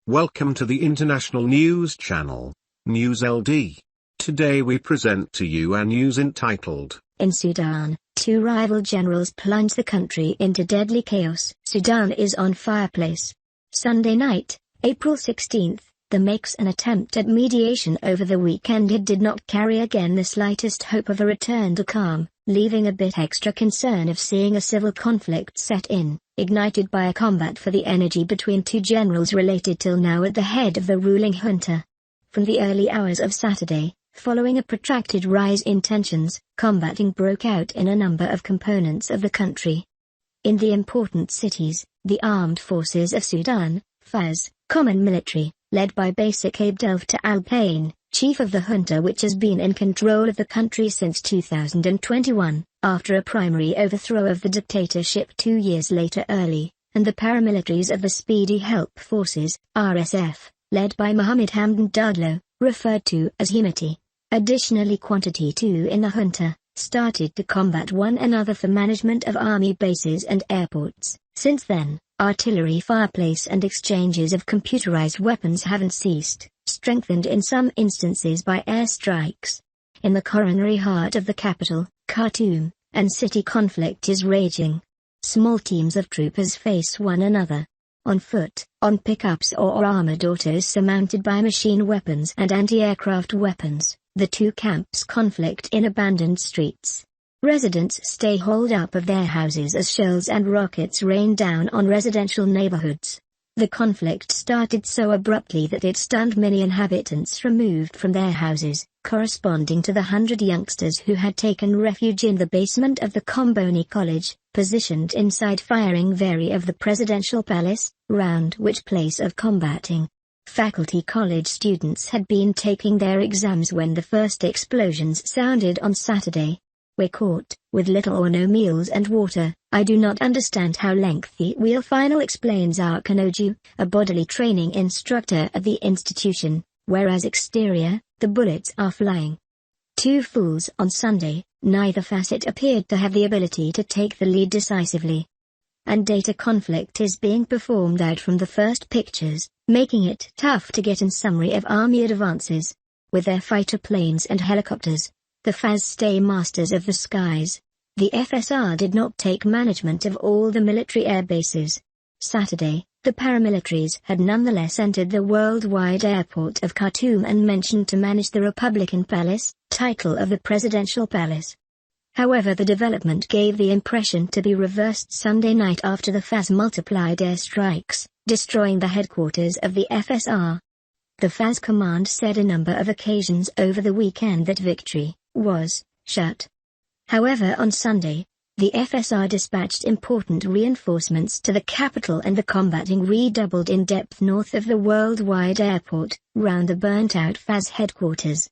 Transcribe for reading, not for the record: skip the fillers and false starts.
Welcome to the International News Channel, News LD. Today we present to you a news entitled, In Sudan, two rival generals plunge the country into deadly chaos. Sudan is on fireplace. Sunday night, April 16th, makes an attempt at mediation over the weekend. It did not carry again the slightest hope of a return to calm, leaving a bit extra concern of seeing a civil conflict set in, ignited by a combat for the energy between two generals related till now at the head of the ruling junta. From the early hours of Saturday, following a protracted rise in tensions, combating broke out in a number of components of the country. In the important cities, the Armed Forces of Sudan, FAS, Common Military, led by Basic Abdel Fattah al-Burhan, chief of the junta which has been in control of the country since 2021, after a primary overthrow of the dictatorship 2 years later early, and the paramilitaries of the Speedy Help Forces, RSF, led by Mohammed Hamdan Daglo, referred to as Hemeti. Additionally, Quantity 2 in the junta, started to combat one another for management of army bases and airports. Since then, artillery fireplace and exchanges of computerized weapons haven't ceased, strengthened in some instances by airstrikes. In the coronary heart of the capital, Khartoum, and city conflict is raging. Small teams of troopers face one another. On foot, on pickups or armored autos surmounted by machine weapons and anti-aircraft weapons, the two camps conflict in abandoned streets. Residents stay holed up of their houses as shells and rockets rain down on residential neighborhoods. The conflict started so abruptly that it stunned many inhabitants removed from their houses, corresponding to the 100 youngsters who had taken refuge in the basement of the Comboni College, positioned inside firing vary of the presidential palace, round which place of combating. Faculty college students had been taking their exams when the first explosions sounded on Saturday. We're caught, with little or no meals and water. I do not understand how lengthy we'll final, explains Arkanoju, a bodily training instructor at the institution, whereas exterior, the bullets are flying. Two fools on Sunday, neither facet appeared to have the ability to take the lead decisively. And data conflict is being performed out from the first pictures, making it tough to get in summary of army advances. With their fighter planes and helicopters, the FAS stay masters of the skies. The FSR did not take management of all the military air bases. Saturday, the paramilitaries had nonetheless entered the worldwide airport of Khartoum and mentioned to manage the Republican Palace, title of the presidential palace. However, the development gave the impression to be reversed Sunday night after the FAS multiplied airstrikes, destroying the headquarters of the FSR. The FAS command said a number of occasions over the weekend that victory was shut. However, on Sunday, the FSR dispatched important reinforcements to the capital and the combating redoubled in depth north of the worldwide airport, round the burnt-out FAS headquarters.